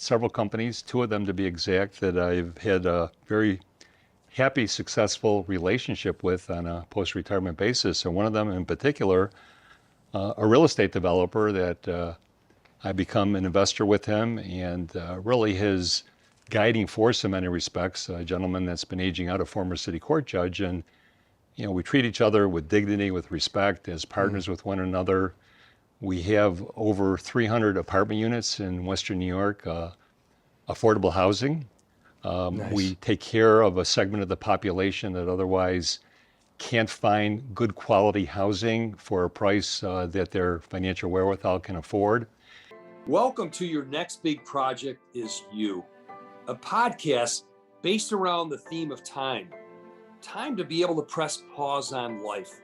several companies, two of them to be exact, that I've had a very happy, successful relationship with on a post-retirement basis. And one of them in particular, a real estate developer that I become an investor with him, and really his guiding force in many respects, a gentleman that's been aging out, a former city court judge. And we treat each other with dignity, with respect, as partners with one another. We have over 300 apartment units in Western New York, affordable housing. Nice. We take care of a segment of the population that otherwise can't find good quality housing for a price that their financial wherewithal can afford. Welcome to Your Next Big Project is You, a podcast based around the theme of time. Time to be able to press pause on life.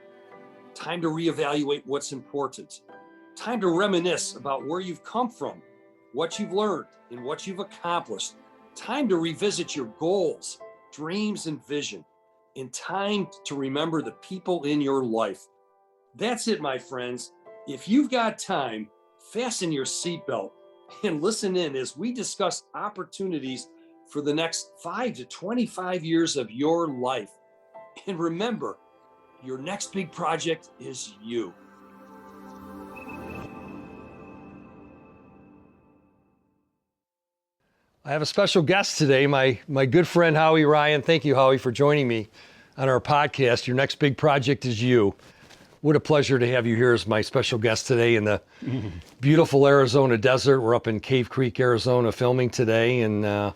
Time to reevaluate what's important. Time to reminisce about where you've come from, what you've learned, and what you've accomplished. Time to revisit your goals, dreams, and vision. And time to remember the people in your life. That's it, my friends. If you've got time, fasten your seatbelt and listen in as we discuss opportunities for the next 5 to 25 years of your life. And remember, your next big project is you. I have a special guest today, my good friend, Howie Rein. Thank you, Howie, for joining me on our podcast. Your next big project is you. What a pleasure to have you here as my special guest today in the beautiful Arizona desert. We're up in Cave Creek, Arizona, filming today, and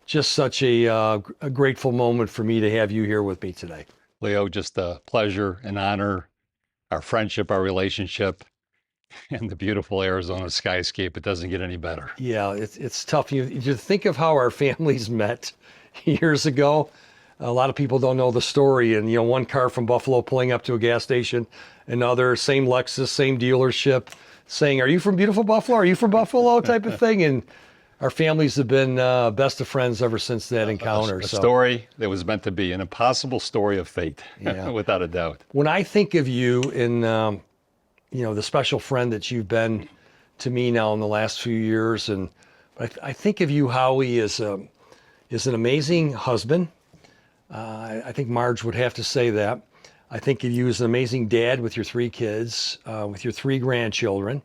just such a grateful moment for me to have you here with me today. Leo, just a pleasure and honor, our friendship, our relationship, and the beautiful Arizona skyscape. It doesn't get any better. Yeah, it's tough. You think of how our families met years ago. A lot of people don't know the story. And, one car from Buffalo pulling up to a gas station, another, same Lexus, same dealership, saying, "Are you from beautiful Buffalo? Are you from Buffalo?" type of thing. And our families have been best of friends ever since that encounter. A story that was meant to be, an impossible story of fate, Yeah. without a doubt. When I think of you in, the special friend that you've been to me now in the last few years, and I think of you, Howie, as an amazing husband. I think Marge would have to say that. I think of you as an amazing dad with your 3 kids, with your 3 grandchildren.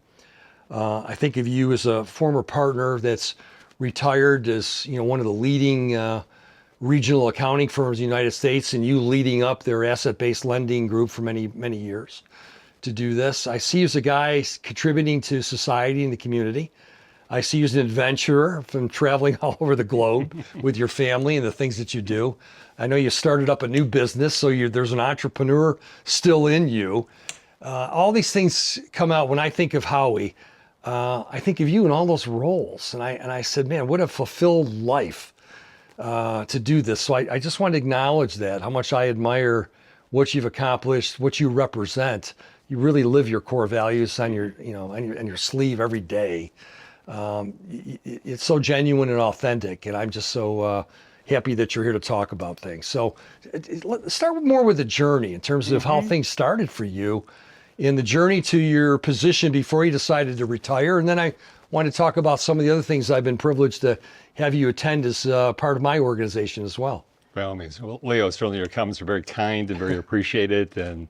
I think of you as a former partner that's retired as one of the leading regional accounting firms in the United States, and you leading up their asset-based lending group for many, many years to do this. I see you as a guy contributing to society and the community. I see you as an adventurer from traveling all over the globe with your family and the things that you do. I know you started up a new business, so there's an entrepreneur still in you. All these things come out when I think of Howie. I think of you in all those roles. And I said, man, what a fulfilled life to do this. So I just want to acknowledge that, how much I admire what you've accomplished, what you represent. You really live your core values on your, on your sleeve every day. It's so genuine and authentic, and I'm just so happy that you're here to talk about things. So let's start more with the journey in terms of how things started for you in the journey to your position before you decided to retire. And then I want to talk about some of the other things I've been privileged to have you attend as part of my organization as well. By all means. Well, Leo, certainly your comments are very kind and very appreciated. And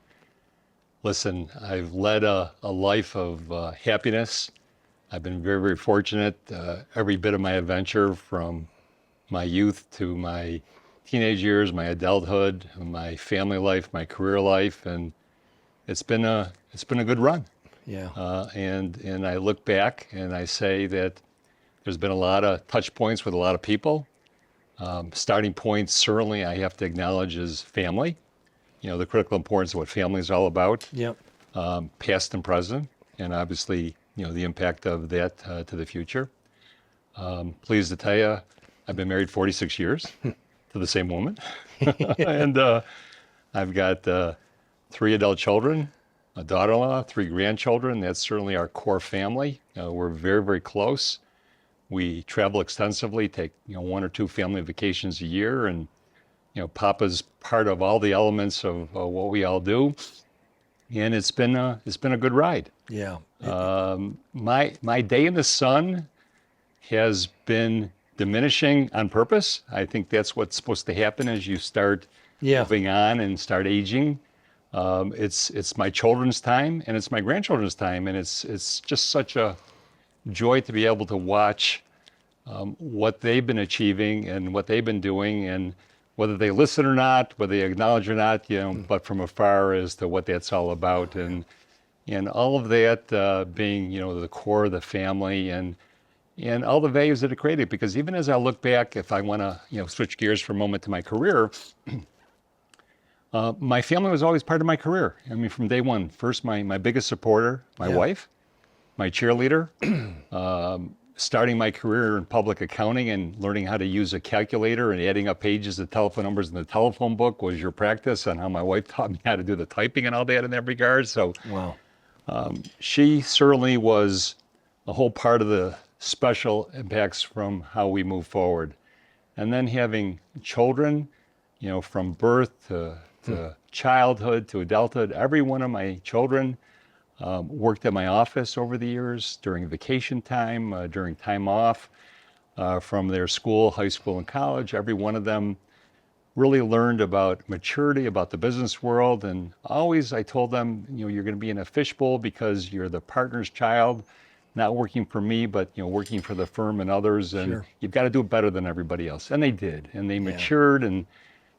listen, I've led a life of happiness. I've been very, very fortunate. Every bit of my adventure, from my youth to my teenage years, my adulthood, my family life, my career life, and it's been a good run. Yeah. And I look back and I say that there's been a lot of touch points with a lot of people. Starting points, certainly, I have to acknowledge, is family. The critical importance of what family is all about. Yep. Past and present, and obviously, the impact of that to the future. Pleased to tell you, I've been married 46 years to the same woman. And I've got 3 adult children, a daughter-in-law, 3 grandchildren. That's certainly our core family. We're very, very close. We travel extensively, take 1 or 2 family vacations a year, and Papa's part of all the elements of what we all do. And it's been a good ride. Yeah. My day in the sun has been diminishing on purpose. I think that's what's supposed to happen as you start moving on and start aging. It's my children's time and it's my grandchildren's time, and it's just such a joy to be able to watch what they've been achieving and what they've been doing, and whether they listen or not, whether they acknowledge or not, but from afar as to what that's all about, and all of that being the core of the family, and all the values that it created. Because even as I look back, if I want to switch gears for a moment to my career, my family was always part of my career. I mean, from day one. First, my biggest supporter, my wife, my cheerleader. Starting my career in public accounting and learning how to use a calculator and adding up pages of telephone numbers in the telephone book was your practice, and how my wife taught me how to do the typing and all that in that regard. So wow. She certainly was a whole part of the special impacts from how we move forward. And then having children, from birth to childhood to adulthood, every one of my children worked at my office over the years, during vacation time, during time off from their school, high school, and college. Every one of them really learned about maturity, about the business world. And always I told them, you're going to be in a fishbowl because you're the partner's child, not working for me, but working for the firm and others. And you've got to do it better than everybody else. And they did. And they matured and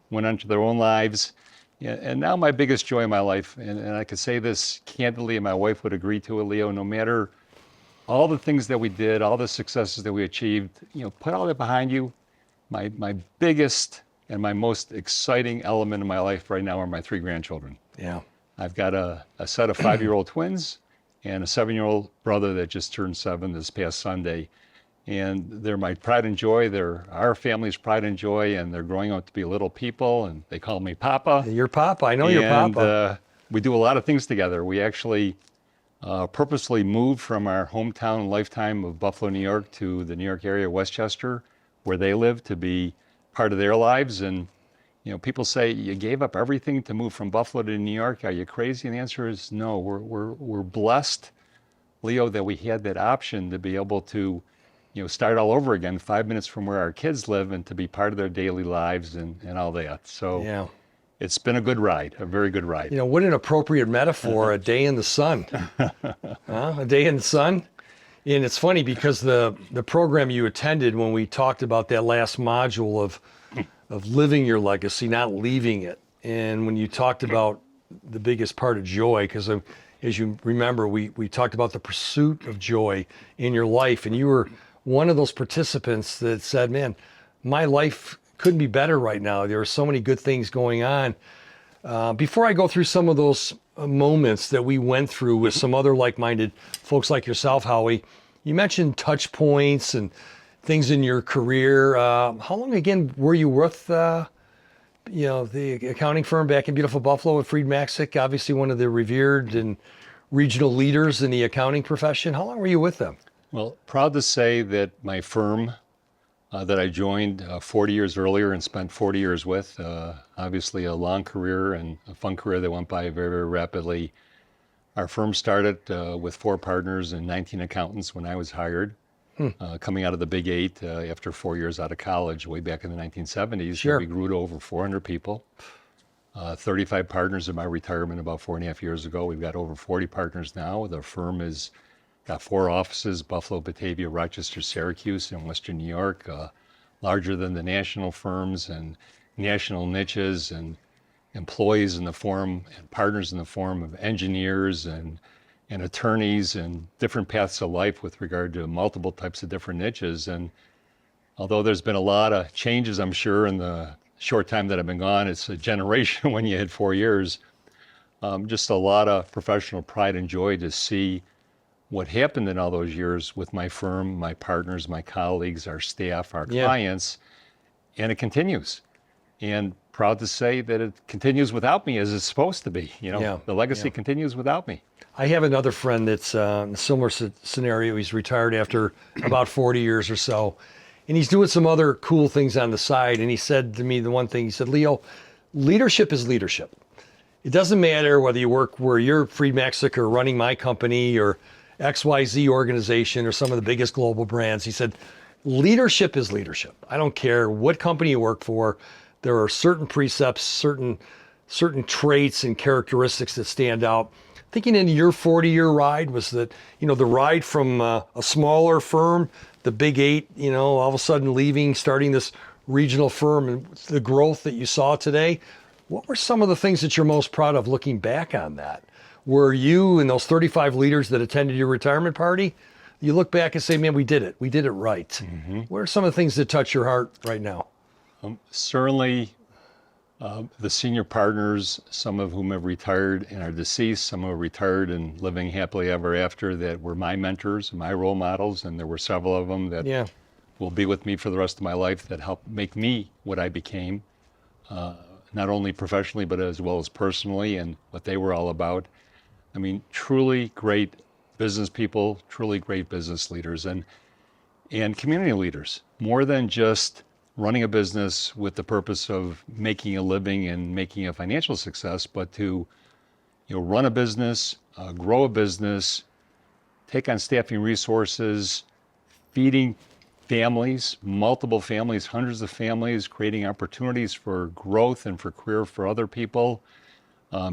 went on to their own lives. Yeah, and now my biggest joy in my life, and I could say this candidly, and my wife would agree to it, Leo, no matter all the things that we did, all the successes that we achieved, put all that behind you. My biggest and my most exciting element in my life right now are my 3 grandchildren. Yeah. I've got a set of 5-year-old twins and a 7-year-old brother that just turned 7 this past Sunday. And they're my pride and joy. They're our family's pride and joy, and they're growing up to be little people, and they call me Papa. Your Papa. I know your Papa. We do a lot of things together. We actually purposely moved from our hometown lifetime of Buffalo, New York, to the New York area, Westchester, where they live, to be part of their lives. And people say, you gave up everything to move from Buffalo to New York. Are you crazy? And the answer is no. We're blessed, Leo, that we had that option to be able to start all over again 5 minutes from where our kids live, and to be part of their daily lives and all that. So it's been a good ride, a very good ride. What an appropriate metaphor, a day in the sun. A day in the sun. And it's funny because the program you attended, when we talked about that last module of living your legacy, not leaving it. And when you talked about the biggest part of joy, because as you remember, we talked about the pursuit of joy in your life, and you were one of those participants that said, man, my life couldn't be better right now. There are so many good things going on. Before I go through some of those moments that we went through with some other like-minded folks like yourself, Howie, you mentioned touch points and things in your career. How long again were you with the accounting firm back in beautiful Buffalo with Fried Maxick, obviously one of the revered and regional leaders in the accounting profession? How long were you with them? Well, proud to say that my firm that I joined 40 years earlier and spent 40 years with, obviously a long career and a fun career that went by very, very rapidly. Our firm started with 4 partners and 19 accountants when I was hired, coming out of the Big 8 after 4 years out of college way back in the 1970s. Sure. We grew to over 400 people, 35 partners in my retirement about 4.5 years ago. We've got over 40 partners now. The firm has got 4 offices: Buffalo, Batavia, Rochester, Syracuse, and Western New York, larger than the national firms and national niches, and employees in the form and partners in the form of engineers and attorneys and different paths of life with regard to multiple types of different niches. And although there's been a lot of changes, I'm sure, in the short time that I've been gone, it's a generation when you had 4 years, just a lot of professional pride and joy to see what happened in all those years with my firm, my partners, my colleagues, our staff, our clients, and it continues. And proud to say that it continues without me as it's supposed to be. The legacy continues without me. I have another friend that's in a similar scenario. He's retired after about 40 years or so, and he's doing some other cool things on the side. And he said to me the one thing, he said, Leo, leadership is leadership. It doesn't matter whether you work where you're Fried Maxick or running my company or XYZ organization or some of the biggest global brands. He said, leadership is leadership. I don't care what company you work for. There are certain precepts, certain traits and characteristics that stand out. Thinking into your 40-year ride was that, the ride from a smaller firm, the big eight, all of a sudden leaving, starting this regional firm, and the growth that you saw today. What were some of the things that you're most proud of looking back on that? Were you and those 35 leaders that attended your retirement party, you look back and say, man, we did it right. Mm-hmm. What are some of the things that touch your heart right now? Certainly the senior partners, some of whom have retired and are deceased, some who are retired and living happily ever after, that were my mentors, my role models, and there were several of them that will be with me for the rest of my life that helped make me what I became, not only professionally, but as well as personally, and what they were all about. I mean, truly great business people, truly great business leaders, and community leaders, more than just running a business with the purpose of making a living and making a financial success, but to run a business, grow a business, take on staffing resources, feeding families, multiple families, hundreds of families, creating opportunities for growth and for career for other people,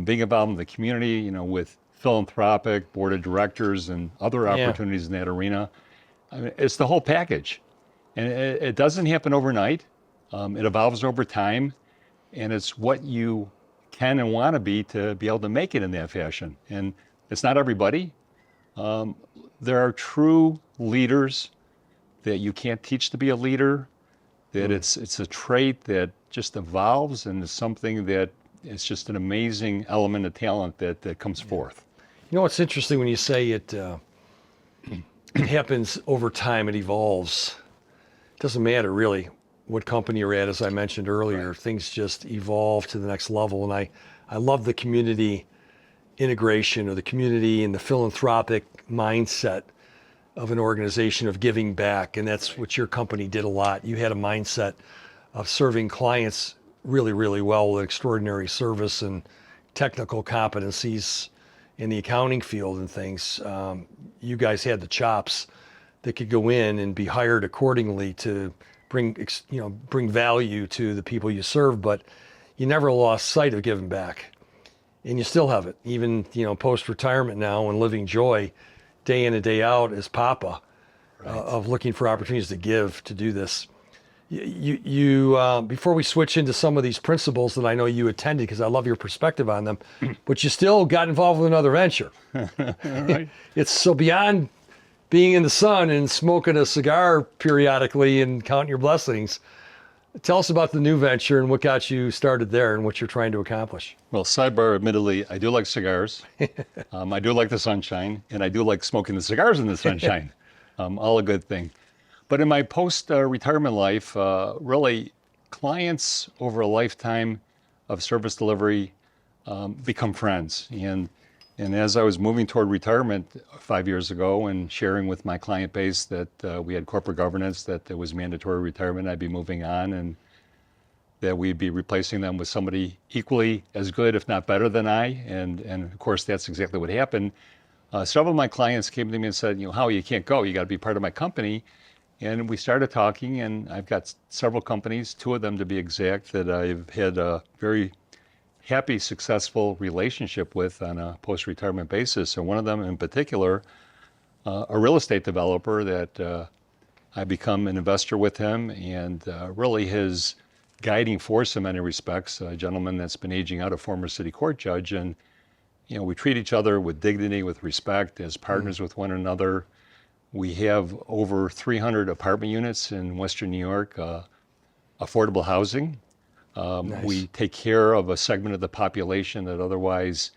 being involved in the community, with philanthropic board of directors and other opportunities in that arena. I mean, it's the whole package. And it doesn't happen overnight. It evolves over time. And it's what you can and want to be able to make it in that fashion. And it's not everybody. There are true leaders that you can't teach to be a leader, that it's a trait that just evolves and is something that it's just an amazing element of talent that comes forth. It's interesting when you say it happens over time, it evolves. It doesn't matter really what company you're at, as I mentioned earlier, right. Things just evolve to the next level. And I love the community integration, or the community and the philanthropic mindset of an organization of giving back. And that's what your company did a lot. You had a mindset of serving clients really, really well with extraordinary service and technical competencies in the accounting field and things. You guys had the chops that could go in and be hired accordingly to bring value to the people you serve, but you never lost sight of giving back. And you still have it, even, post-retirement now and living joy day in and day out as Papa, right. Of looking for opportunities to give, to do this. You before we switch into some of these principles that I know you attended, because I love your perspective on them, but you still got involved with another venture. Right. It's so beyond being in the sun and smoking a cigar periodically and counting your blessings. Tell us about the new venture and what got you started there and what you're trying to accomplish. Well, sidebar, admittedly, I do like cigars. I do like the sunshine, and I do like smoking the cigars in the sunshine. All a good thing. But in my post-retirement life, really, clients over a lifetime of service delivery become friends. And as I was moving toward retirement 5 years ago and sharing with my client base that we had corporate governance, that there was mandatory retirement, I'd be moving on, and that we'd be replacing them with somebody equally as good, if not better than I. And of course, that's exactly what happened. Several of my clients came to me and said, Howie, you can't go. You got to be part of my company. And we started talking, and I've got several companies, 2 of them to be exact, that I've had a very happy, successful relationship with on a post-retirement basis. And one of them in particular, a real estate developer that I become an investor with him, and really his guiding force in many respects, a gentleman that's been aging out, a former city court judge. And, we treat each other with dignity, with respect, as partners with one another. We have over 300 apartment units in Western New York, affordable housing. Nice. We take care of a segment of the population that otherwise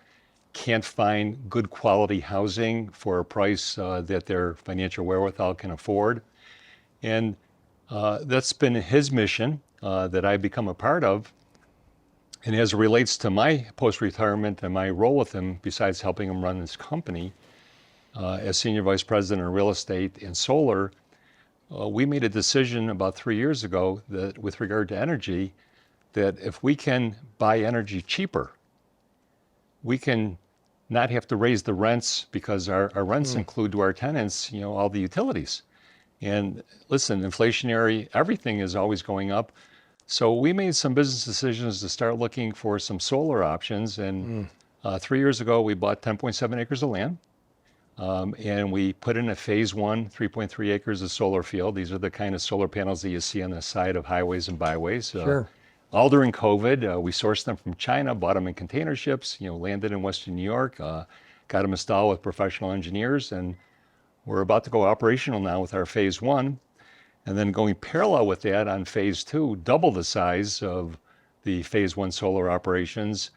can't find good quality housing for a price that their financial wherewithal can afford. And that's been his mission that I've become a part of. And as it relates to my post-retirement and my role with him, besides helping him run his company, as Senior Vice President of Real Estate and Solar, we made a decision about 3 years ago that with regard to energy, that if we can buy energy cheaper, we can not have to raise the rents because our rents include to our tenants, all the utilities. And listen, inflationary, everything is always going up. So we made some business decisions to start looking for some solar options. And 3 years ago, we bought 10.7 acres of land. And we put in a phase one, 3.3 acres of solar field. These are the kind of solar panels that you see on the side of highways and byways. Sure. All during COVID, we sourced them from China, bought them in container ships, landed in Western New York, got them installed with professional engineers, and we're about to go operational now with our phase one. And then going parallel with that on phase two, double the size of the phase one solar operations,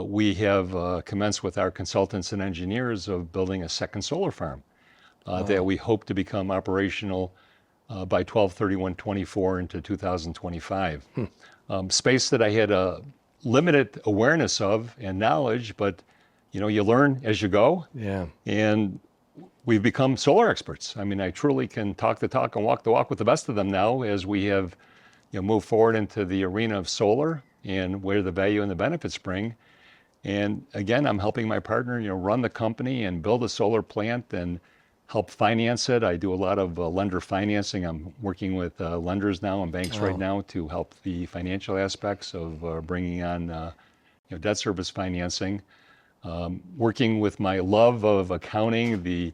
we have commenced with our consultants and engineers of building a second solar farm that we hope to become operational by 12/31/24 into 2025. Space that I had a limited awareness of and knowledge, but you learn as you go. Yeah. And we've become solar experts. I mean, I truly can talk the talk and walk the walk with the best of them now as we have moved forward into the arena of solar and where the value and the benefits spring. And again, I'm helping my partner, run the company and build a solar plant and help finance it. I do a lot of lender financing. I'm working with lenders now and banks right now to help the financial aspects of bringing on debt service financing. Working with my love of accounting, the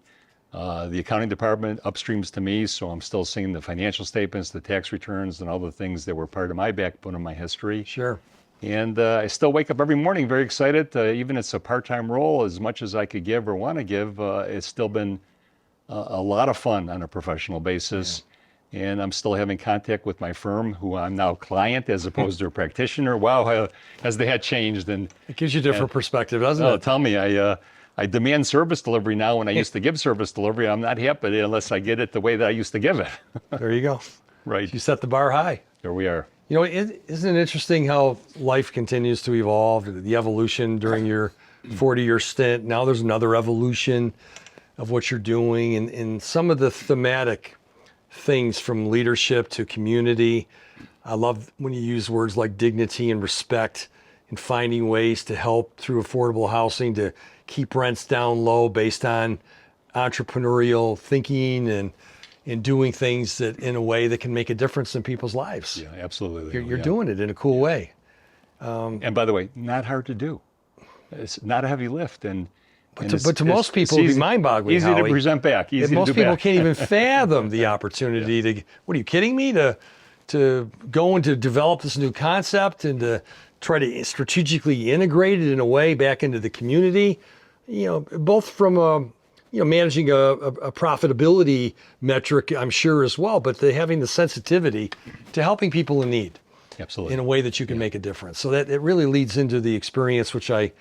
accounting department upstreams to me, so I'm still seeing the financial statements, the tax returns, and all the things that were part of my backbone of my history. Sure. And I still wake up every morning very excited. Even it's a part-time role, as much as I could give or want to give, it's still been a lot of fun on a professional basis. Yeah. And I'm still having contact with my firm, who I'm now client as opposed to a practitioner. Wow, has the hat changed? And it gives you a different perspective, doesn't it? Tell me, I demand service delivery now when I used to give service delivery. I'm not happy unless I get it the way that I used to give it. There you go. Right. You set the bar high. There we are. Isn't it interesting how life continues to evolve, the evolution during your 40-year stint? Now there's another evolution of what you're doing, and some of the thematic things from leadership to community. I love when you use words like dignity and respect and finding ways to help through affordable housing to keep rents down low based on entrepreneurial thinking and doing things that in a way that can make a difference in people's lives. Yeah, absolutely. You're doing it in a cool way. And by the way, not hard to do. It's not a heavy lift. But to most people, it'd be mind-boggling. Easy to present back. Easy to do most people back. can't even fathom the opportunity to. What are you kidding me? To go and to develop this new concept and to try to strategically integrate it in a way back into the community. Both from managing a profitability metric, I'm sure as well, but having the sensitivity to helping people in need. Absolutely. In a way that you can make a difference. So that it really leads into the experience which I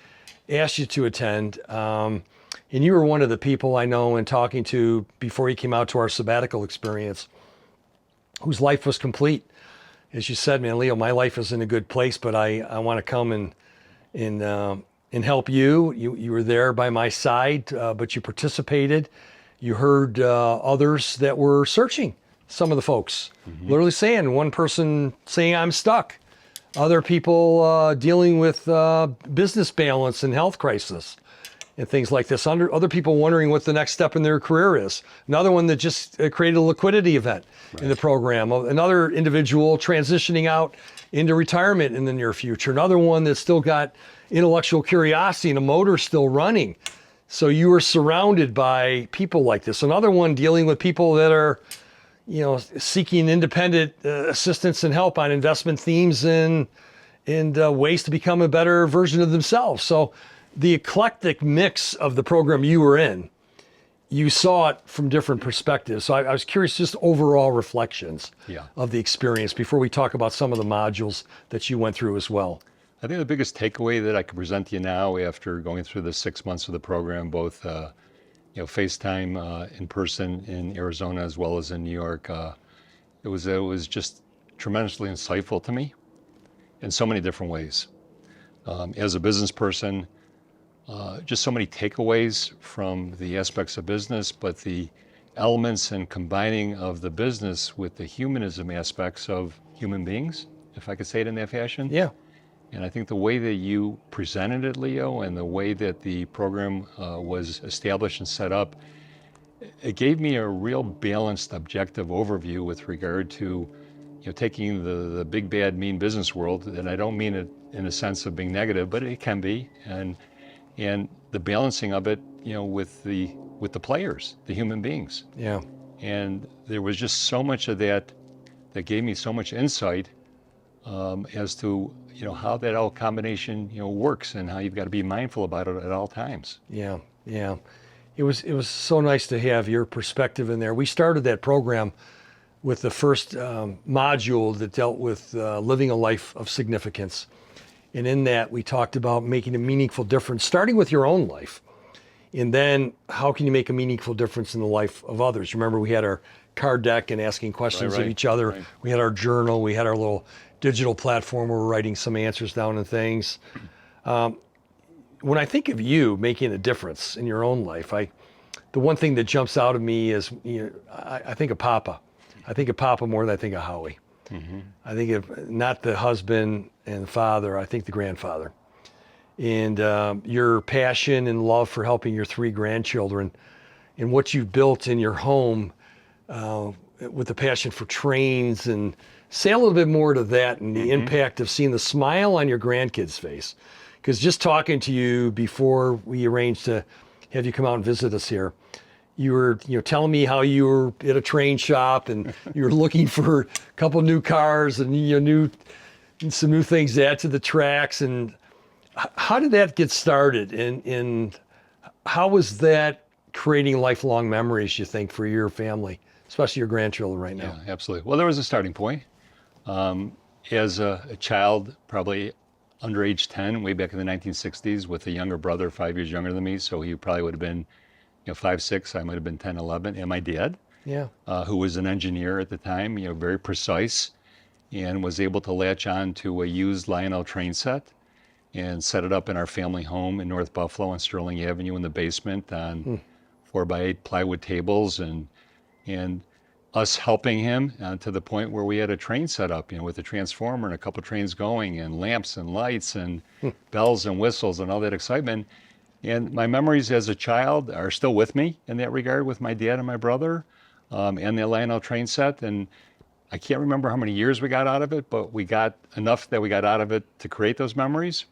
asked you to attend. And you were one of the people I know in talking to before you came out to our sabbatical experience, whose life was complete. As you said, man, Leo, my life is in a good place, but I want to come and help you. You were there by my side, but you participated. You heard others that were searching. Some of the folks literally saying, one person saying, I'm stuck. Other people dealing with business balance and health crisis and things like this. Other people wondering what the next step in their career is. Another one that just created a liquidity event in the program. Another individual transitioning out into retirement in the near future. Another one that's still got intellectual curiosity and a motor still running. So you were surrounded by people like this. Another one dealing with people that are seeking independent assistance and help on investment themes and ways to become a better version of themselves. So the eclectic mix of the program you were in, you saw it from different perspectives. So I was curious, just overall reflections of the experience before we talk about some of the modules that you went through as well. I think the biggest takeaway that I could present to you now after going through the 6 months of the program, both FaceTime in person in Arizona as well as in New York, it was just tremendously insightful to me in so many different ways. As a business person, just so many takeaways from the aspects of business, but the elements and combining of the business with the humanism aspects of human beings, if I could say it in that fashion. Yeah. And I think the way that you presented it, Leo, and the way that the program was established and set up, it gave me a real balanced, objective overview with regard to, taking the big, bad, mean business world, and I don't mean it in a sense of being negative, but it can be, and the balancing of it, with the players, the human beings. Yeah. And there was just so much of that gave me so much insight as to, how that all combination, works, and how you've got to be mindful about it at all times. Yeah. Yeah. It was so nice to have your perspective in there. We started that program with the first module that dealt with living a life of significance. And in that, we talked about making a meaningful difference, starting with your own life. And then how can you make a meaningful difference in the life of others? Remember, we had our card deck and asking questions of each other. Right. We had our journal. We had our little digital platform where we're writing some answers down and things. When I think of you making a difference in your own life, the one thing that jumps out of me is, I think of Papa. I think of Papa more than I think of Howie. Mm-hmm. I think of not the husband and father, I think the grandfather. And your passion and love for helping your 3 grandchildren and what you've built in your home with the passion for trains, and say a little bit more to that and the impact of seeing the smile on your grandkids' face. Because just talking to you before we arranged to have you come out and visit us here, you were telling me how you were at a train shop and you were looking for a couple new cars and some new things to add to the tracks. And how did that get started? And how was that creating lifelong memories, you think, for your family, especially your grandchildren right now? Yeah, absolutely. Well, there was a starting point. As a child, probably under age 10, way back in the 1960s, with a younger brother, 5 years younger than me, so he probably would have been 5, 6, I might have been 10, 11, and my dad, Yeah. who was an engineer at the time, very precise, and was able to latch on to a used Lionel train set and set it up in our family home in North Buffalo on Sterling Avenue in the basement on 4x8 plywood tables, and us helping him to the point where we had a train set up, with a transformer and a couple trains going and lamps and lights and bells and whistles and all that excitement. And my memories as a child are still with me in that regard with my dad and my brother and the Lionel train set. And I can't remember how many years we got out of it, but we got enough that we got out of it to create those memories.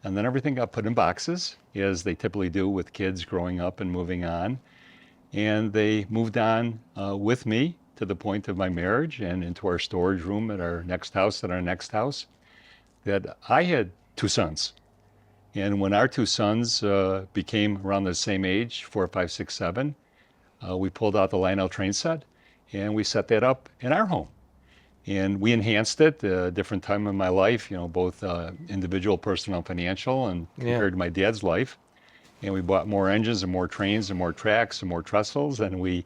And then everything got put in boxes, as they typically do with kids growing up and moving on. And they moved on with me to the point of my marriage and into our storage room at our next house, that I had 2 sons. And when our 2 sons became around the same age, 4, 5, 6, 7, we pulled out the Lionel train set and we set that up in our home. And we enhanced it at a different time in my life, both individual, personal, and financial, and compared to my dad's life. And we bought more engines and more trains and more tracks and more trestles, and we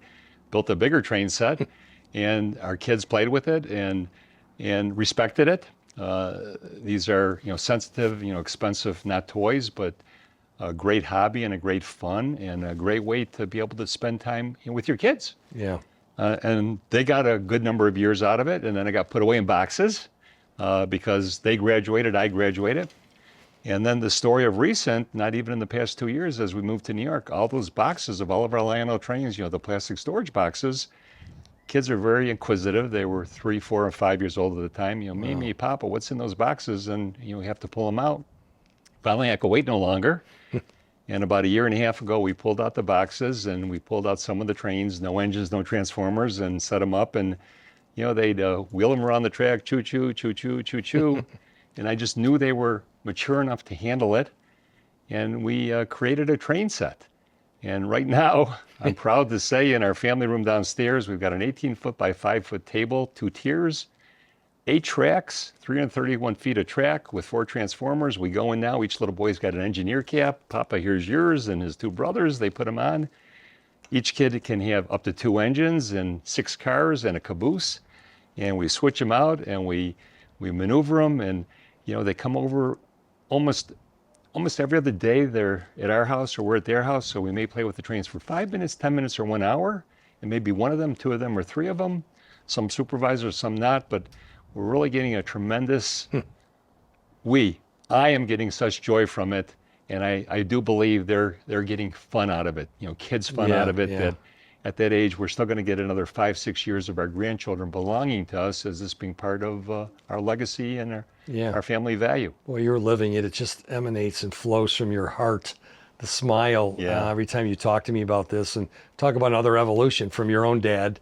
built a bigger train set, and our kids played with it and respected it. These are sensitive, expensive, not toys, but a great hobby and a great fun and a great way to be able to spend time with your kids. Yeah. And they got a good number of years out of it, and then it got put away in boxes because they graduated, I graduated. And then the story of recent, not even in the past 2 years, as we moved to New York, all those boxes of all of our Lionel trains, the plastic storage boxes, kids are very inquisitive. They were 3, 4, and 5 years old at the time. Mimi, Papa, what's in those boxes? And we have to pull them out. Finally, I could wait no longer. And about 1.5 years ago, we pulled out the boxes and we pulled out some of the trains, no engines, no transformers, and set them up. And, they'd wheel them around the track, choo-choo, choo-choo, choo-choo. And I just knew they were mature enough to handle it. And we created a train set. And right now, I'm proud to say in our family room downstairs, we've got an 18-foot by 5-foot table, 2 tiers, 8 tracks, 331 feet of track with 4 transformers. We go in now, each little boy's got an engineer cap. Papa, here's yours, and his 2 brothers, they put them on. Each kid can have up to 2 engines and 6 cars and a caboose. And we switch them out and we maneuver them, and they come over almost every other day. They're at our house or we're at their house, so we may play with the trains for 5 minutes, 10 minutes, or 1 hour, and maybe one of them, 2 of them, or 3 of them. Some supervisors, some not, but we're really getting a tremendous, we I am getting such joy from it, and I do believe they're getting fun out of it. Kids fun out of it. Yeah. That at that age we're still going to get another 5-6 years of our grandchildren belonging to us as this being part of our legacy and our family value. Well, you're living it. It just emanates and flows from your heart. The smile every time you talk to me about this, and talk about another evolution from your own dad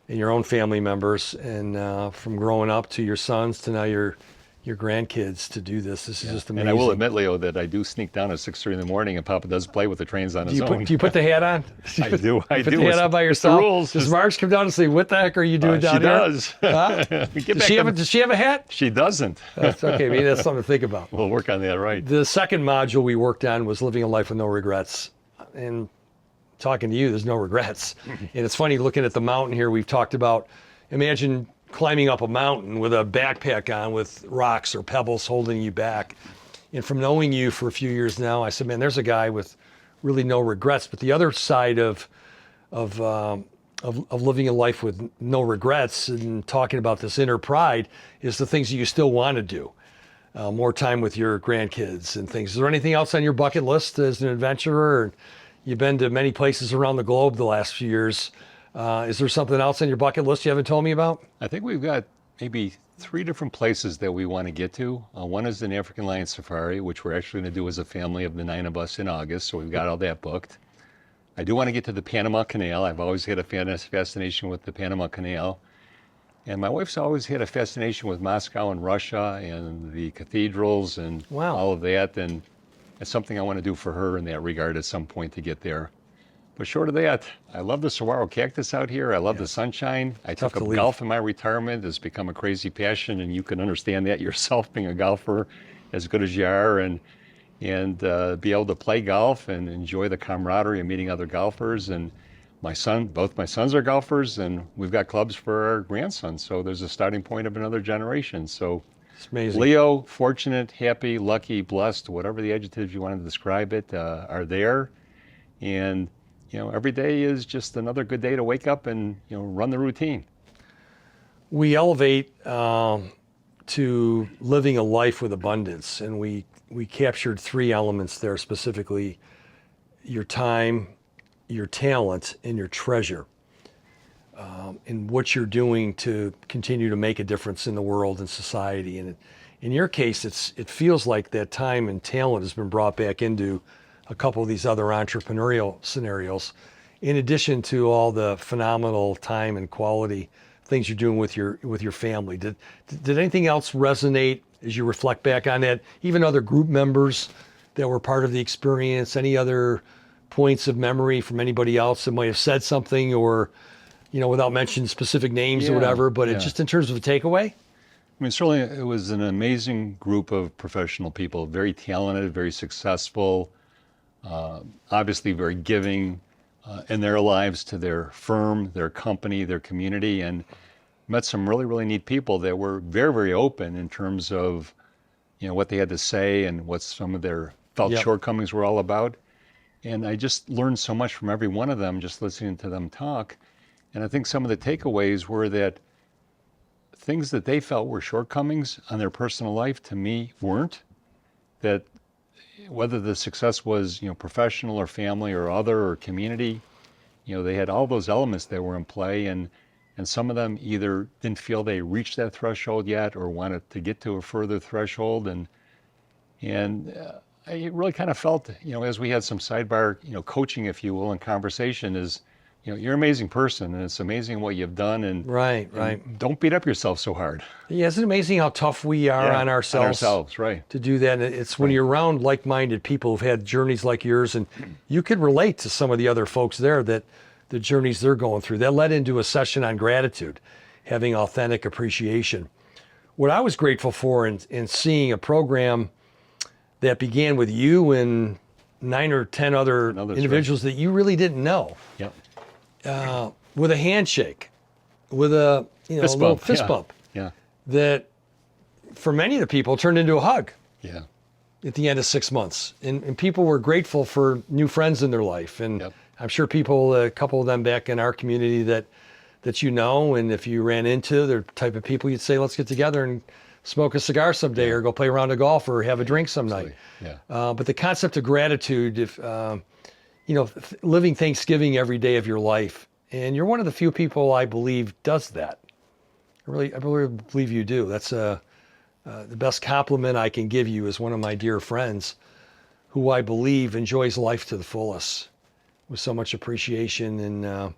and your own family members, and from growing up to your sons to now your grandkids to do this. This is just amazing. And I will admit, Leo, that I do sneak down at 6:30 in the morning, and Papa does play with the trains on his own. Do you put the hat on? I do. Put the hat on by yourself? It's the rules. Does Marge come down and say, "What the heck are you doing down she here?" Does. Huh? Does she have a hat? She doesn't. That's okay. Maybe that's something to think about. We'll work on that, right? The second module we worked on was living a life with no regrets. And talking to you, there's no regrets. And it's funny looking at the mountain here. We've talked about, imagine climbing up a mountain with a backpack on with rocks or pebbles holding you back. And from knowing you for a few years now, I said, man, there's a guy with really no regrets. But the other side of living a life with no regrets and talking about this inner pride is the things that you still want to do. More time with your grandkids and things. Is there anything else on your bucket list as an adventurer? You've been to many places around the globe the last few years. Is there something else on your bucket list you haven't told me about? I think we've got maybe 3 different places that we want to get to. One is an African lion safari, which we're actually going to do as a family of the 9 of us in August. So we've got all that booked. I do want to get to the Panama Canal. I've always had a fascination with the Panama Canal. And my wife's always had a fascination with Moscow and Russia and the cathedrals and all of that. And it's something I want to do for her in that regard at some point to get there. But short of that, I love the saguaro cactus out here. I love the sunshine. I took up golf in my retirement. It's become a crazy passion, and you can understand that yourself, being a golfer as good as you are, and be able to play golf and enjoy the camaraderie of meeting other golfers. And both my sons are golfers, and we've got clubs for our grandsons. So there's a starting point of another generation. So it's amazing. Leo, fortunate, happy, lucky, blessed, whatever the adjectives you want to describe it, are there. And every day is just another good day to wake up and, run the routine. We elevate to living a life with abundance, and we captured 3 elements there specifically: your time, your talent, and your treasure, and what you're doing to continue to make a difference in the world and society. And in your case, it feels like that time and talent has been brought back into a couple of these other entrepreneurial scenarios, in addition to all the phenomenal time and quality things you're doing with your family. Did anything else resonate as you reflect back on that? Even other group members that were part of the experience, any other points of memory from anybody else that might have said something, or, without mentioning specific names or whatever, but just in terms of a takeaway? I mean, certainly it was an amazing group of professional people, very talented, very successful, obviously very giving in their lives to their firm, their company, their community, and met some really, really neat people that were very, very open in terms of, what they had to say and what some of their felt shortcomings were all about. And I just learned so much from every one of them just listening to them talk. And I think some of the takeaways were that things that they felt were shortcomings on their personal life, to me, weren't. That whether the success was, professional or family or other or community, they had all those elements that were in play, and some of them either didn't feel they reached that threshold yet or wanted to get to a further threshold. And I really kind of felt, as we had some sidebar, coaching, if you will, and conversation is, you're an amazing person, and it's amazing what you've done. And right. And don't beat up yourself so hard. Yeah, isn't it amazing how tough we are on ourselves? On ourselves, right. To do that. And it's when you're around like-minded people who've had journeys like yours, and you could relate to some of the other folks there, that the journeys they're going through. That led into a session on gratitude, having authentic appreciation. What I was grateful for in seeing a program that began with you and 9 or 10 other individuals that you really didn't know. Yep. With a handshake, with a little fist bump. Yeah. That for many of the people turned into a hug. Yeah. At the end of 6 months. And people were grateful for new friends in their life. And I'm sure a couple of them back in our community that and if you ran into the type of people, you'd say, let's get together and smoke a cigar someday, or go play a round of golf, or have a drink some night. Yeah. But the concept of gratitude, if living Thanksgiving every day of your life, and you're one of the few people I believe does that. I really believe you do. That's the best compliment I can give you, is one of my dear friends, who I believe enjoys life to the fullest, with so much appreciation, and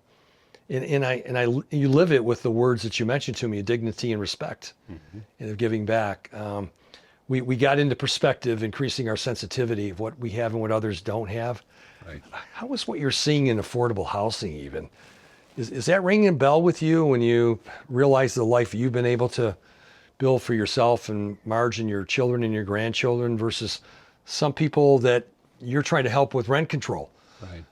you live it with the words that you mentioned to me, dignity and respect, and of giving back. We got into perspective, increasing our sensitivity of what we have and what others don't have. Right. How is what you're seeing in affordable housing even? Is that ringing a bell with you when you realize the life you've been able to build for yourself and Marge and your children and your grandchildren, versus some people that you're trying to help with rent control?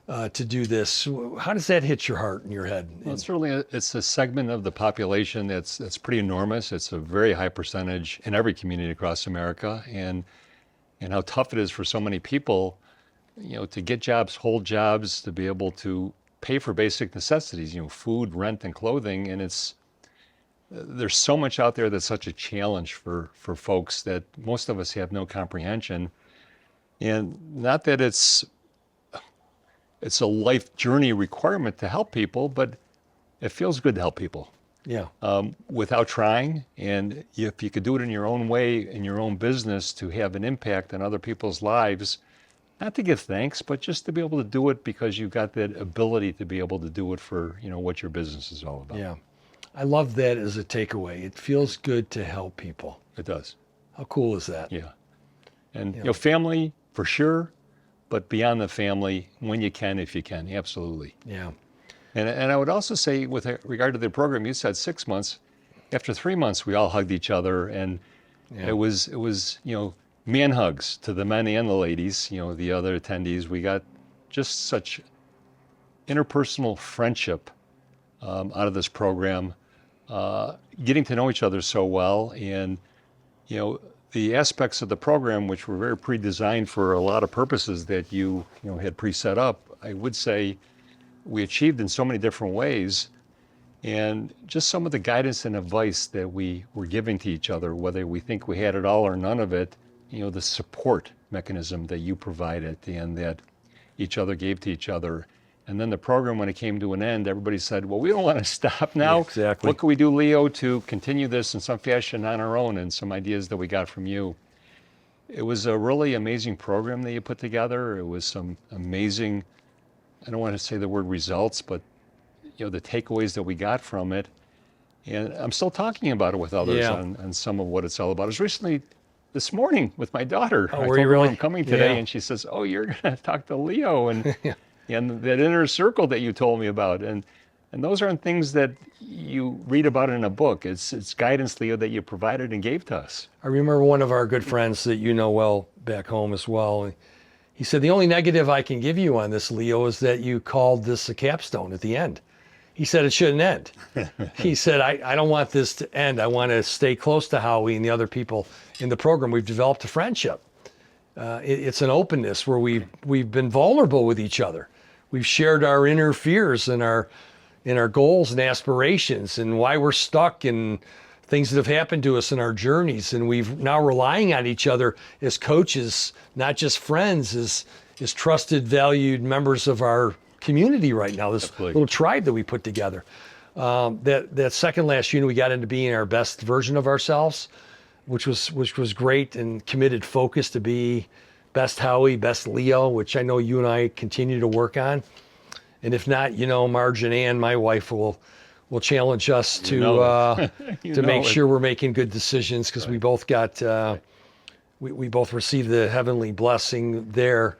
Right. To do this? How does that hit your heart and your head? Well, it's a segment of the population that's pretty enormous. It's a very high percentage in every community across America, and how tough it is for so many people, to get jobs, hold jobs, to be able to pay for basic necessities, food, rent, and clothing. And there's so much out there that's such a challenge for folks that most of us have no comprehension. And not that it's a life journey requirement to help people, but it feels good to help people. Yeah. Without trying. And if you could do it in your own way, in your own business, to have an impact on other people's lives, not to give thanks, but just to be able to do it because you've got that ability to be able to do it for, what your business is all about. Yeah. I love that as a takeaway. It feels good to help people. It does. How cool is that? Yeah. And, family, for sure, but beyond the family, when you can, if you can, absolutely. Yeah. And I would also say, with regard to the program, you said 6 months. After 3 months, we all hugged each other, and it was man hugs to the men and the ladies, the other attendees. We got just such interpersonal friendship out of this program, getting to know each other so well. And, the aspects of the program, which were very pre-designed for a lot of purposes that you had pre-set up, I would say we achieved in so many different ways. And just some of the guidance and advice that we were giving to each other, whether we think we had it all or none of it, the support mechanism that you provided and that each other gave to each other. And then the program, when it came to an end, everybody said, well, we don't want to stop now. Yeah, exactly. What can we do, Leo, to continue this in some fashion on our own? And some ideas that we got from you. It was a really amazing program that you put together. It was some amazing, I don't want to say the word results, but the takeaways that we got from it. And I'm still talking about it with others on some of what it's all about. I was recently this morning with my daughter. Oh, I were told you her really? I'm coming today, Yeah. and she says, oh, you're going to talk to Leo and and that inner circle that you told me about. And those aren't things that you read about in a book. It's guidance, Leo, that you provided and gave to us. I remember one of our good friends that you know well back home as well. He said, the only negative I can give you on this, Leo, is that you called this a capstone at the end. He said it shouldn't end. He said, I don't want this to end. I want to stay close to Howie and the other people in the program. We've developed a friendship. It's an openness where we've been vulnerable with each other. We've shared our inner fears and our goals and aspirations and why we're stuck and things that have happened to us in our journeys. And we've now relying on each other as coaches, not just friends, as trusted, valued members of our community right now, this Absolutely. little tribe that we put together. That second last unit, we got into being our best version of ourselves, which was great, and committed focus to be best Howie, best Leo, which I know you and I continue to work on. And if not, Marge and Ann, my wife, will challenge us to make sure we're making good decisions, because we both got we both received the heavenly blessing there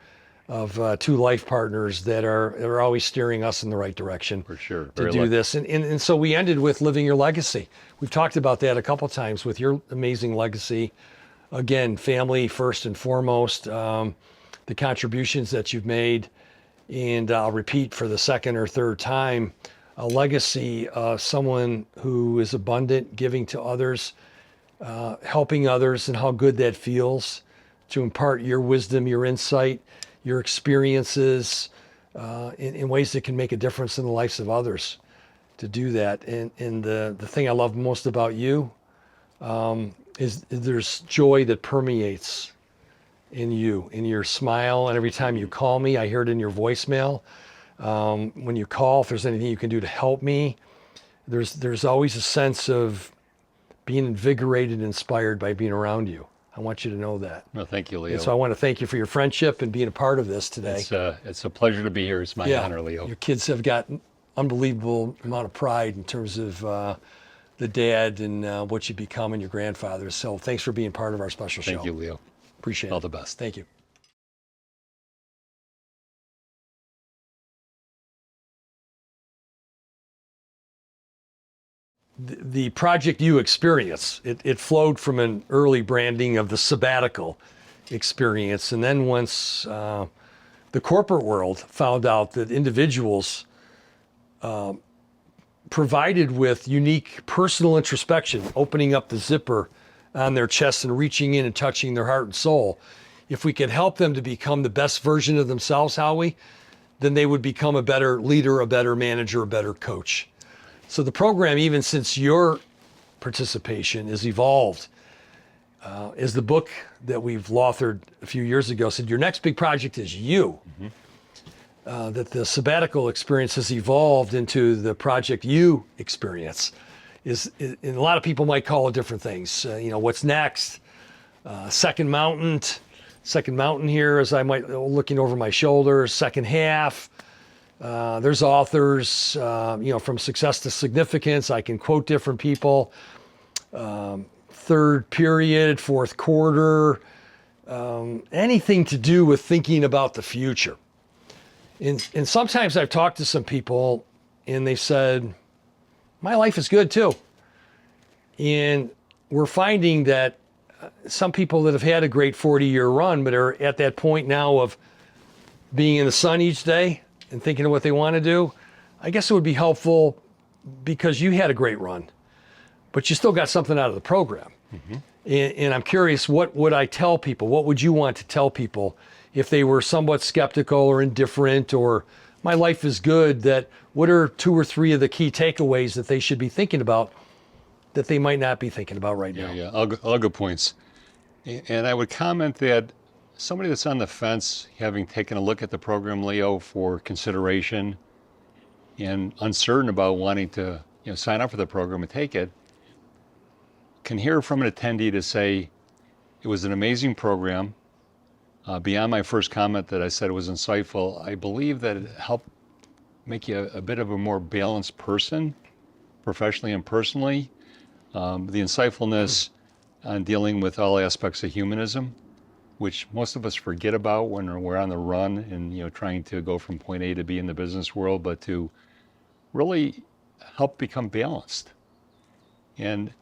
of two life partners that are always steering us in the right direction. For sure. To Very do lucky. this. And so we ended with living your legacy. We've talked about that a couple times with your amazing legacy. Again, family first and foremost, the contributions that you've made. And I'll repeat for the second or third time, a legacy of someone who is abundant, giving to others, helping others, and how good that feels to impart your wisdom, your insight, your experiences in ways that can make a difference in the lives of others, to do that. And the thing I love most about you there's joy that permeates in you, in your smile. And every time you call me, I hear it in your voicemail. When you call, if there's anything you can do to help me, there's always a sense of being invigorated and inspired by being around you. I want you to know that. Well, thank you, Leo. And so I want to thank you for your friendship and being a part of this today. It's a pleasure to be here. It's my honor, Leo. Your kids have got unbelievable amount of pride in terms of the dad and what you become and your grandfather. So thanks for being part of our special show. Thank you, Leo. Appreciate it. All the best. Thank you. The Project You experience, it flowed from an early branding of the Sabbatical experience. And then once the corporate world found out that individuals provided with unique personal introspection, opening up the zipper on their chest and reaching in and touching their heart and soul, if we could help them to become the best version of themselves, Howie, then they would become a better leader, a better manager, a better coach. So the program, even since your participation, has evolved. As the book that we've authored a few years ago said, your next big project is you. That the Sabbatical experience has evolved into the Project You experience. And a lot of people might call it different things. What's next? Second mountain here, as I might looking over my shoulder. Second half. There's authors, from success to significance. I can quote different people. Third period, fourth quarter, anything to do with thinking about the future. And sometimes I've talked to some people and they've said, my life is good too. And we're finding that some people that have had a great 40-year run, but are at that point now of being in the sun each day and thinking of what they want to do, I guess it would be helpful because you had a great run, but you still got something out of the program. And I'm curious, what would I tell people? What would you want to tell people if they were somewhat skeptical or indifferent or my life is good, that what are 2 or 3 of the key takeaways that they should be thinking about that they might not be thinking about right now? Yeah, all good points. And I would comment that somebody that's on the fence, having taken a look at the program, Leo, for consideration and uncertain about wanting to sign up for the program and take it, can hear from an attendee to say, it was an amazing program. Beyond my first comment that I said it was insightful, I believe that it helped make you a bit of a more balanced person, professionally and personally. The insightfulness on dealing with all aspects of humanism, which most of us forget about when we're on the run and trying to go from point A to B in the business world, but to really help become balanced. And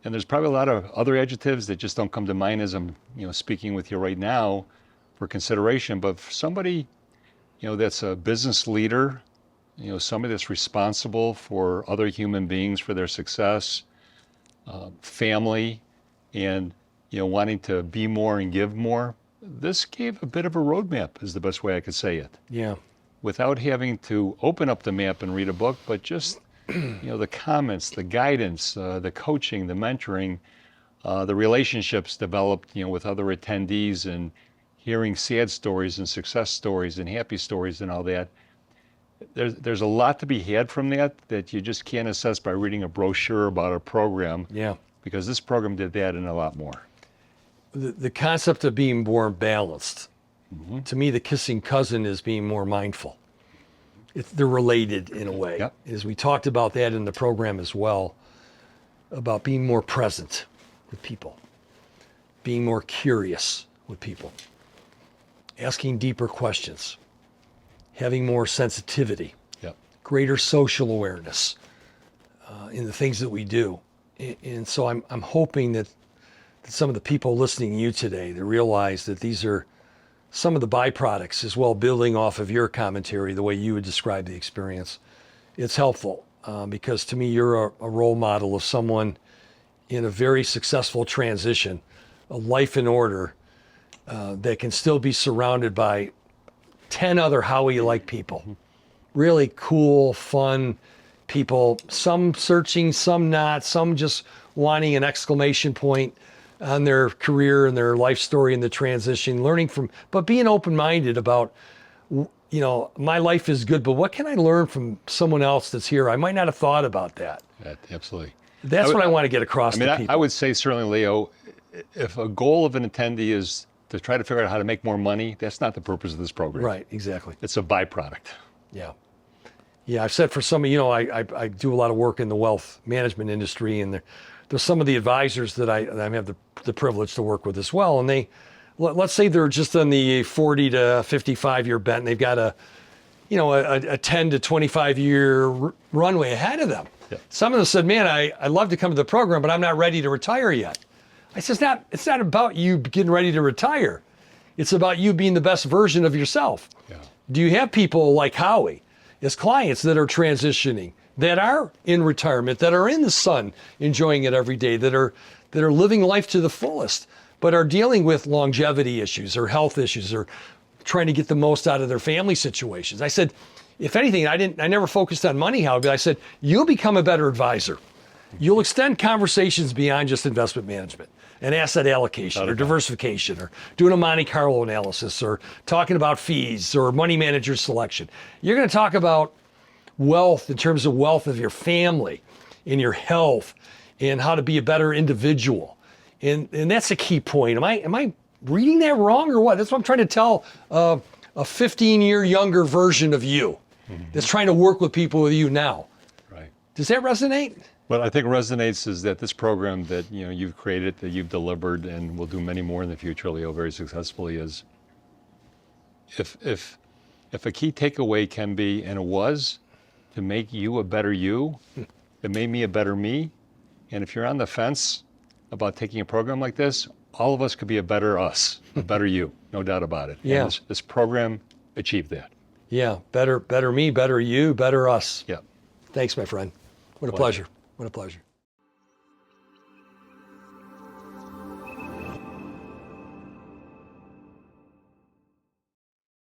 there's probably a lot of other adjectives that just don't come to mind as I'm speaking with you right now for consideration. But for somebody that's a business leader, somebody that's responsible for other human beings, for their success, family, and wanting to be more and give more, this gave a bit of a roadmap, is the best way I could say it. Yeah. Without having to open up the map and read a book, but just the comments, the guidance, the coaching, the mentoring, the relationships developed with other attendees, and hearing sad stories and success stories and happy stories and all that. There's a lot to be had from that you just can't assess by reading a brochure about a program. Yeah. Because this program did that and a lot more. The concept of being more balanced, to me, the kissing cousin is being more mindful. They're related in a way. Yep. As we talked about that in the program as well, about being more present with people, being more curious with people, asking deeper questions, having more sensitivity, Yep. greater social awareness in the things that we do. And so I'm hoping that some of the people listening to you today, they realize that these are some of the byproducts as well, building off of your commentary, the way you would describe the experience. It's helpful because to me, you're a role model of someone in a very successful transition, a life in order that can still be surrounded by 10 other Howie-like people. Really cool, fun people, some searching, some not, some just wanting an exclamation point on their career and their life story and the transition, learning from, but being open-minded about, my life is good, but what can I learn from someone else that's here? I might not have thought about that. Absolutely. That's what I want to get across to people. I would say certainly, Leo, if a goal of an attendee is to try to figure out how to make more money, that's not the purpose of this program. Right, exactly. It's a byproduct. Yeah. Yeah, I've said for some of, I do a lot of work in the wealth management industry, and there's some of the advisors that I have the privilege to work with as well. And let's say they're just on the 40 to 55 year bent, and they've got a 10 to 25 year runway ahead of them. Yeah. Some of them said, man, I'd love to come to the program, but I'm not ready to retire yet. I said, it's not about you getting ready to retire. It's about you being the best version of yourself. Yeah. Do you have people like Howie as clients that are transitioning, that are in retirement, that are in the sun, enjoying it every day, that are living life to the fullest, but are dealing with longevity issues or health issues or trying to get the most out of their family situations? I said, if anything, I never focused on money, Howie, but I said, you'll become a better advisor. You'll extend conversations beyond just investment management and asset allocation or diversification or doing a Monte Carlo analysis or talking about fees or money manager selection. You're going to talk about wealth in terms of wealth of your family and your health and how to be a better individual. And that's a key point. Am I reading that wrong or what? That's what I'm trying to tell a 15-year younger version of you that's trying to work with people with you now. Right. Does that resonate? What I think resonates is that this program that you've created, that you've delivered, and will do many more in the future, Leo, very successfully, is if a key takeaway can be, and it was, to make you a better you, it made me a better me. And if you're on the fence about taking a program like this, all of us could be a better us, a better you, no doubt about it. Yeah. And this program achieved that. Yeah, better me, better you, better us. Yeah. Thanks, my friend. What a pleasure. What a pleasure.